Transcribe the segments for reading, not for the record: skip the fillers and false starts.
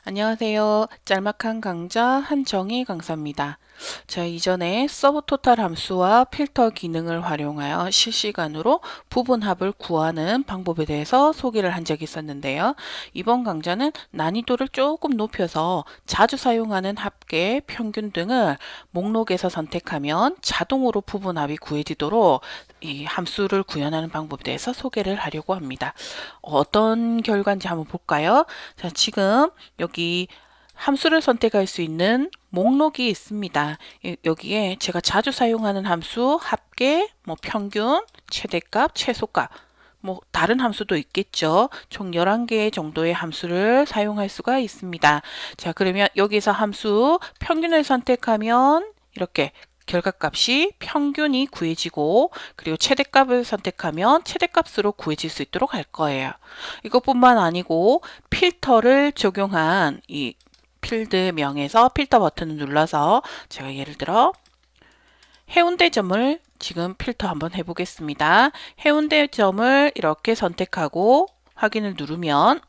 안녕하세요. 짤막한 강좌 한정희 강사입니다. 자, 이전에 서브토탈 함수와 필터 기능을 활용하여 실시간으로 부분합을 구하는 방법에 대해서 소개를 한 적이 있었는데요. 이번 강좌는 난이도를 조금 높여서 자주 사용하는 합계, 평균 등을 목록에서 선택하면 자동으로 부분합이 구해지도록 이 함수를 구현하는 방법에 대해서 소개를 하려고 합니다. 어떤 결과인지 한번 볼까요? 자, 지금 여기 함수를 선택할 수 있는 목록이 있습니다. 여기에 제가 자주 사용하는 함수, 합계, 평균, 최대값, 최소값, 다른 함수도 있겠죠. 총 11개 정도의 함수를 사용할 수가 있습니다. 자, 그러면 여기서 함수 평균을 선택하면 이렇게 결과값이 평균이 구해지고, 그리고 최대값을 선택하면 최대값으로 구해질 수 있도록 할 거예요. 이것뿐만 아니고 필터를 적용한 이 필드명에서 필터 버튼을 눌러서 제가 예를 들어 해운대점을 지금 필터 한번 해보겠습니다. 해운대점을 이렇게 선택하고 확인을 누르면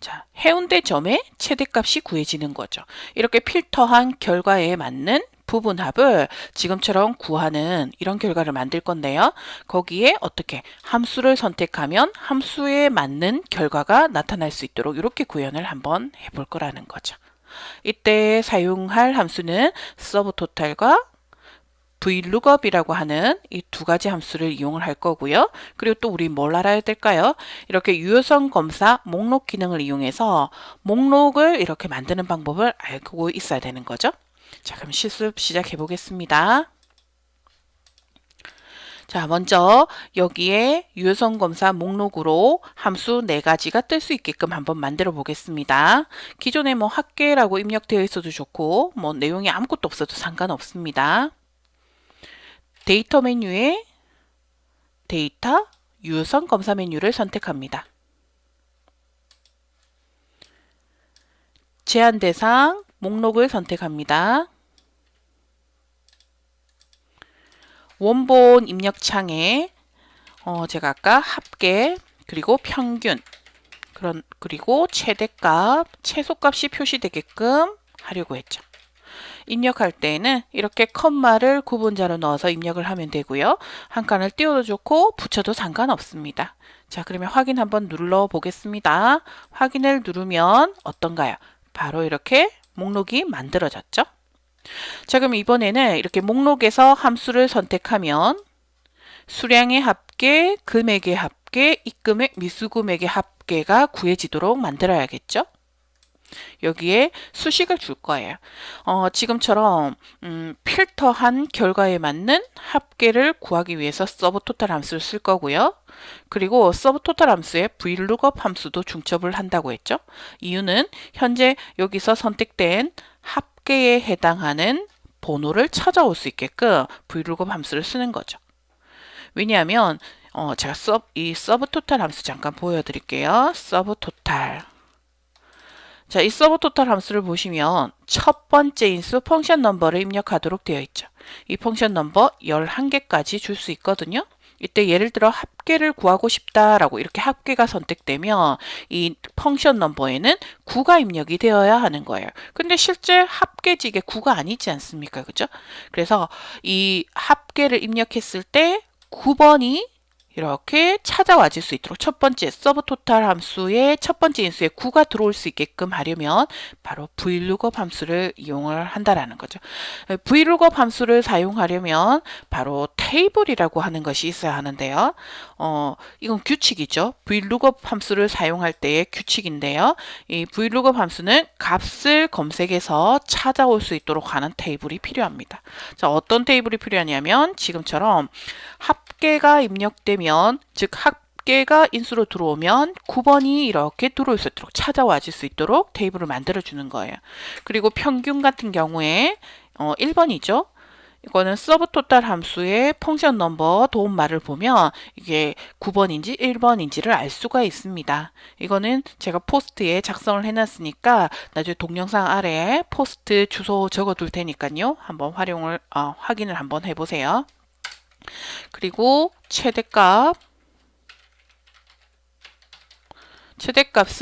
자, 해운대점의 최대값이 구해지는 거죠. 이렇게 필터한 결과에 맞는 부분합을 지금처럼 구하는 이런 결과를 만들 건데요. 거기에 어떻게 함수를 선택하면 함수에 맞는 결과가 나타날 수 있도록 이렇게 구현을 한번 해볼 거라는 거죠. 이때 사용할 함수는 서브토탈과 VLOOKUP이라고 하는 이 두 가지 함수를 이용을 할 거고요. 그리고 또 우리 뭘 알아야 될까요? 이렇게 유효성 검사 목록 기능을 이용해서 목록을 이렇게 만드는 방법을 알고 있어야 되는 거죠. 자, 그럼 실습 시작해 보겠습니다. 자, 먼저 여기에 유효성 검사 목록으로 함수 4가지가 뜰 수 있게끔 한번 만들어 보겠습니다. 기존에 합계라고 입력되어 있어도 좋고 내용이 아무것도 없어도 상관없습니다. 데이터 메뉴에 데이터 유효성 검사 메뉴를 선택합니다. 제한 대상 목록을 선택합니다. 원본 입력창에 제가 아까 합계 그리고 평균 그리고 최대값, 최소값이 표시되게끔 하려고 했죠. 입력할 때에는 이렇게 컴마를 구분자로 넣어서 입력을 하면 되고요. 한 칸을 띄워도 좋고 붙여도 상관없습니다. 자, 그러면 확인 한번 눌러 보겠습니다. 확인을 누르면 어떤가요? 바로 이렇게 목록이 만들어졌죠. 자, 그럼 이번에는 이렇게 목록에서 함수를 선택하면 수량의 합계, 금액의 합계, 입금액, 미수금액의 합계가 구해지도록 만들어야겠죠. 여기에 수식을 줄 거예요. 지금처럼 필터한 결과에 맞는 합계를 구하기 위해서 서브토탈 함수를 쓸 거고요. 그리고 서브토탈 함수에 VLOOKUP 함수도 중첩을 한다고 했죠. 이유는 현재 여기서 선택된 합계에 해당하는 번호를 찾아올 수 있게끔 VLOOKUP 함수를 쓰는 거죠. 왜냐하면 제가 이 서브토탈 함수 잠깐 보여드릴게요. 서브토탈. 자, 이 서브토탈 함수를 보시면 첫 번째 인수 펑션 넘버를 입력하도록 되어 있죠. 이 펑션 넘버 11개까지 줄 수 있거든요. 이때 예를 들어 합계를 구하고 싶다라고 이렇게 합계가 선택되면 이 펑션 넘버에는 9가 입력이 되어야 하는 거예요. 근데 실제 합계직에 9가 아니지 않습니까? 그죠? 그래서 이 합계를 입력했을 때 9번이 이렇게 찾아와 줄 수 있도록 첫 번째 서브토탈 함수의 첫 번째 인수에 9가 들어올 수 있게끔 하려면 바로 VLOOKUP 함수를 이용을 한다라는 거죠. VLOOKUP 함수를 사용하려면 바로 테이블이라고 하는 것이 있어야 하는데요. 이건 규칙이죠. VLOOKUP 함수를 사용할 때의 규칙인데요. 이 VLOOKUP 함수는 값을 검색해서 찾아올 수 있도록 하는 테이블이 필요합니다. 자, 어떤 테이블이 필요하냐면 지금처럼 합계가 입력되면 즉 합계가 인수로 들어오면 9번이 이렇게 들어올 수 있도록 찾아와 줄 수 있도록 테이블을 만들어 주는 거예요. 그리고 평균 같은 경우에 1번이죠. 이거는 서브토탈 함수의 펑션 넘버 도움말을 보면 이게 9번인지 1번인지를 알 수가 있습니다. 이거는 제가 포스트에 작성을 해놨으니까 나중에 동영상 아래에 포스트 주소 적어 둘 테니까요. 한번 확인을 한번 해보세요. 그리고 최대값은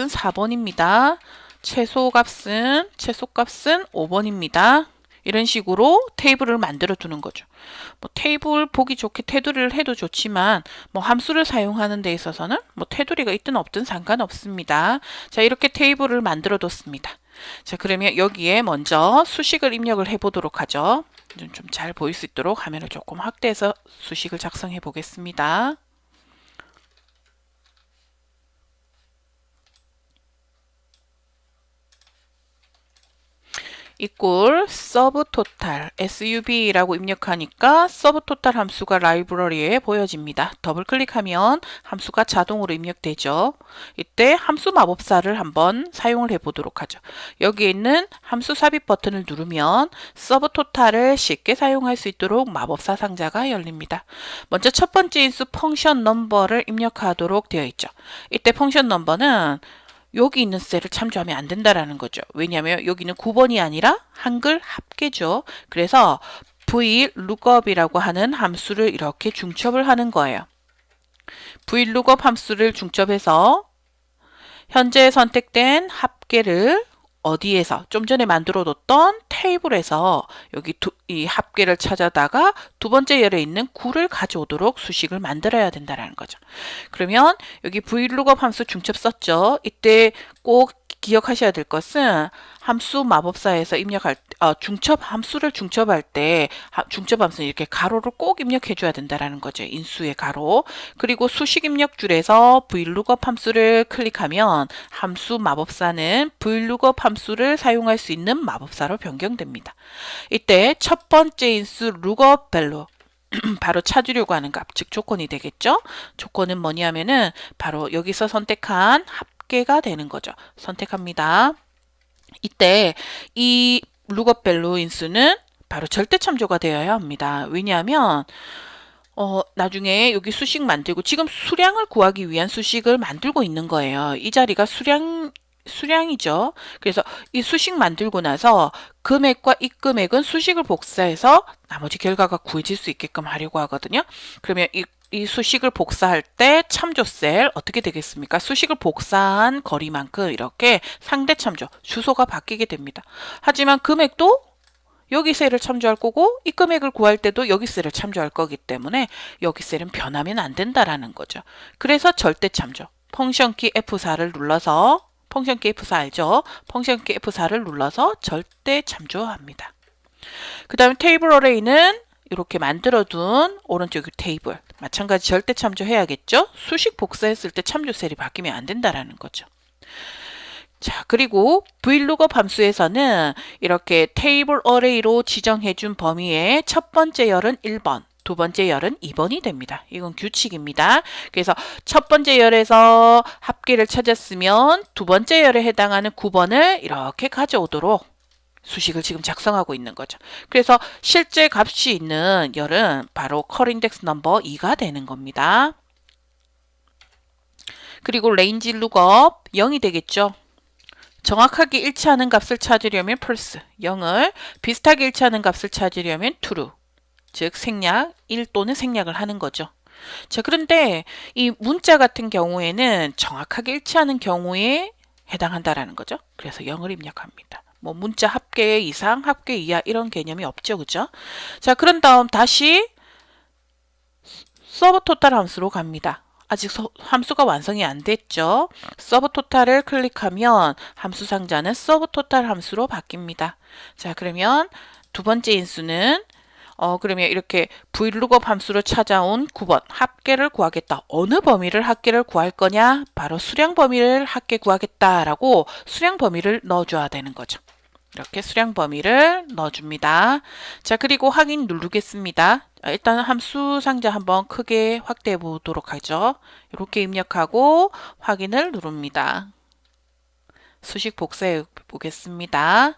4번입니다. 최소값은 5번입니다. 이런 식으로 테이블을 만들어 두는 거죠. 뭐 테이블 보기 좋게 테두리를 해도 좋지만 뭐 함수를 사용하는 데 있어서는 뭐 테두리가 있든 없든 상관없습니다. 자, 이렇게 테이블을 만들어 뒀습니다. 자, 그러면 여기에 먼저 수식을 입력을 해 보도록 하죠. 좀 잘 보일 수 있도록 화면을 조금 확대해서 수식을 작성해 보겠습니다. equal subtotal sub라고 입력하니까 subtotal 함수가 라이브러리에 보여집니다. 더블 클릭하면 함수가 자동으로 입력되죠. 이때 함수 마법사를 한번 사용을 해 보도록 하죠. 여기에 있는 함수 삽입 버튼을 누르면 subtotal을 쉽게 사용할 수 있도록 마법사 상자가 열립니다. 먼저 첫 번째 인수 펑션 넘버를 입력하도록 되어 있죠. 이때 펑션 넘버는 여기 있는 셀을 참조하면 안 된다라는 거죠. 왜냐하면 여기는 9번이 아니라 한글 합계죠. 그래서 VLOOKUP이라고 하는 함수를 이렇게 중첩을 하는 거예요. VLOOKUP 함수를 중첩해서 현재 선택된 합계를 어디에서 좀 전에 만들어 뒀던 테이블에서 여기 이 합계를 찾아다가 두 번째 열에 있는 9를 가져오도록 수식을 만들어야 된다는 거죠. 그러면 여기 VLOOKUP 함수 중첩 썼죠. 이때 꼭 기억하셔야 될 것은 함수 마법사에서 입력할 중첩 함수를 중첩할 때 중첩 함수는 이렇게 가로를 꼭 입력해 줘야 된다는 거죠. 인수의 가로. 그리고 수식 입력줄에서 VLOOKUP 함수를 클릭하면 함수 마법사는 VLOOKUP 함수를 사용할 수 있는 마법사로 변경됩니다. 이때 첫 번째 인수 lookup value 바로 찾으려고 하는 값, 즉 조건이 되겠죠. 조건은 뭐냐면은 바로 여기서 선택한 합계가 되는 거죠. 선택합니다. 이때 이 lookup value 인수는 바로 절대 참조가 되어야 합니다. 왜냐하면 나중에 여기 수식 만들고 지금 수량을 구하기 위한 수식을 만들고 있는 거예요. 이 자리가 수량이죠. 그래서 이 수식 만들고 나서 금액과 이 금액은 수식을 복사해서 나머지 결과가 구해질 수 있게끔 하려고 하거든요. 그러면 이 수식을 복사할 때 참조 셀 어떻게 되겠습니까? 수식을 복사한 거리만큼 이렇게 상대 참조, 주소가 바뀌게 됩니다. 하지만 금액도 여기 셀을 참조할 거고 이 금액을 구할 때도 여기 셀을 참조할 거기 때문에 여기 셀은 변하면 안 된다라는 거죠. 그래서 절대 참조. 펑션키 F4를 눌러서 펑션키 F4 알죠? 펑션키 F4를 눌러서 절대 참조합니다. 그 다음에 테이블 어레이는 이렇게 만들어둔 오른쪽 테이블 마찬가지 절대 참조해야겠죠? 수식 복사했을 때 참조 셀이 바뀌면 안 된다라는 거죠. 자, 그리고 VLOOKUP 함수에서는 이렇게 테이블 어레이로 지정해준 범위의 첫 번째 열은 1번, 두 번째 열은 2번이 됩니다. 이건 규칙입니다. 그래서 첫 번째 열에서 합계를 찾았으면 두 번째 열에 해당하는 9번을 이렇게 가져오도록 수식을 지금 작성하고 있는 거죠. 그래서 실제 값이 있는 열은 바로 컬인덱스 넘버 2가 되는 겁니다. 그리고 레인지 룩업 0이 되겠죠. 정확하게 일치하는 값을 찾으려면 false 0을, 비슷하게 일치하는 값을 찾으려면 true, 즉 생략 1 또는 생략을 하는 거죠. 자, 그런데 이 문자 같은 경우에는 정확하게 일치하는 경우에 해당한다라는 거죠. 그래서 0을 입력합니다. 뭐 문자 합계 이상, 합계 이하 이런 개념이 없죠. 그죠? 자, 그런 다음 다시 서브토탈 함수로 갑니다. 아직 함수가 완성이 안 됐죠. 서브토탈을 클릭하면 함수 상자는 서브토탈 함수로 바뀝니다. 자, 그러면 두 번째 인수는 그러면 이렇게 VLOOKUP 함수로 찾아온 9번 합계를 구하겠다. 어느 범위를 합계를 구할 거냐? 바로 수량 범위를 합계 구하겠다라고 수량 범위를 넣어줘야 되는 거죠. 이렇게 수량 범위를 넣어줍니다. 자, 그리고 확인 누르겠습니다. 일단 함수 상자 한번 크게 확대해 보도록 하죠. 이렇게 입력하고 확인을 누릅니다. 수식 복사해 보겠습니다.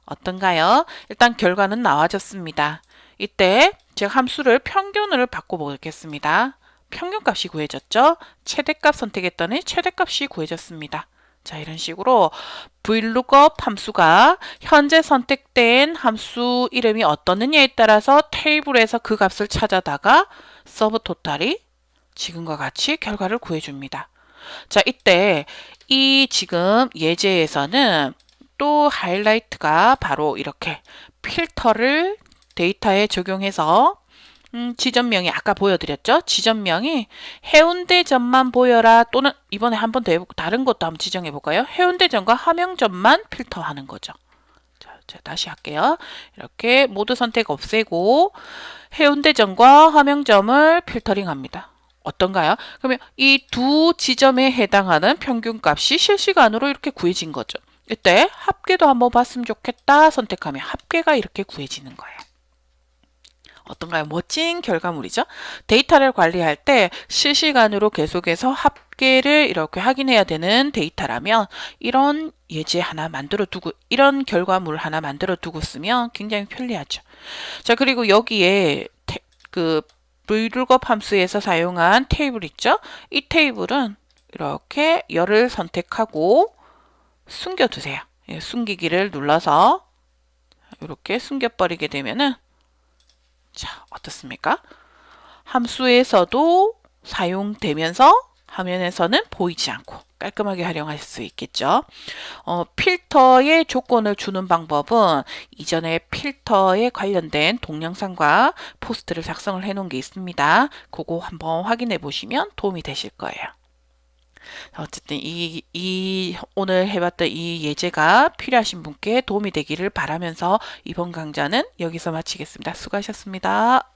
어떤가요? 일단 결과는 나와졌습니다. 이때 제가 함수를 평균을 바꿔보겠습니다. 평균값이 구해졌죠? 최대값 선택했더니 최대값이 구해졌습니다. 자, 이런 식으로 VLOOKUP 함수가 현재 선택된 함수 이름이 어떠느냐에 따라서 테이블에서 그 값을 찾아다가 서브토탈이 지금과 같이 결과를 구해줍니다. 자, 이때 이 지금 예제에서는 또 하이라이트가 바로 이렇게 필터를 데이터에 적용해서 지점명이 아까 보여드렸죠? 지점명이 해운대점만 보여라 또는 이번에 한 번 더 해보고 다른 것도 한번 지정해 볼까요? 해운대점과 함영점만 필터하는 거죠. 자, 제가 다시 할게요. 이렇게 모두 선택 없애고 해운대점과 함영점을 필터링 합니다. 어떤가요? 그러면 이 두 지점에 해당하는 평균값이 실시간으로 이렇게 구해진 거죠. 이때 합계도 한번 봤으면 좋겠다 선택하면 합계가 이렇게 구해지는 거예요. 어떤가요? 멋진 결과물이죠. 데이터를 관리할 때 실시간으로 계속해서 합계를 이렇게 확인해야 되는 데이터라면 이런 예제 하나 만들어 두고 이런 결과물 하나 만들어 두고 쓰면 굉장히 편리하죠. 자, 그리고 여기에 그 VLOOKUP 함수에서 사용한 테이블 있죠? 이 테이블은 이렇게 열을 선택하고 숨겨두세요. 숨기기를 눌러서 이렇게 숨겨버리게 되면은 자, 어떻습니까? 함수에서도 사용되면서 화면에서는 보이지 않고 깔끔하게 활용할 수 있겠죠. 필터의 조건을 주는 방법은 이전에 필터에 관련된 동영상과 포스트를 작성을 해 놓은 게 있습니다. 그거 한번 확인해 보시면 도움이 되실 거예요. 어쨌든 오늘 해봤던 이 예제가 필요하신 분께 도움이 되기를 바라면서 이번 강좌는 여기서 마치겠습니다. 수고하셨습니다.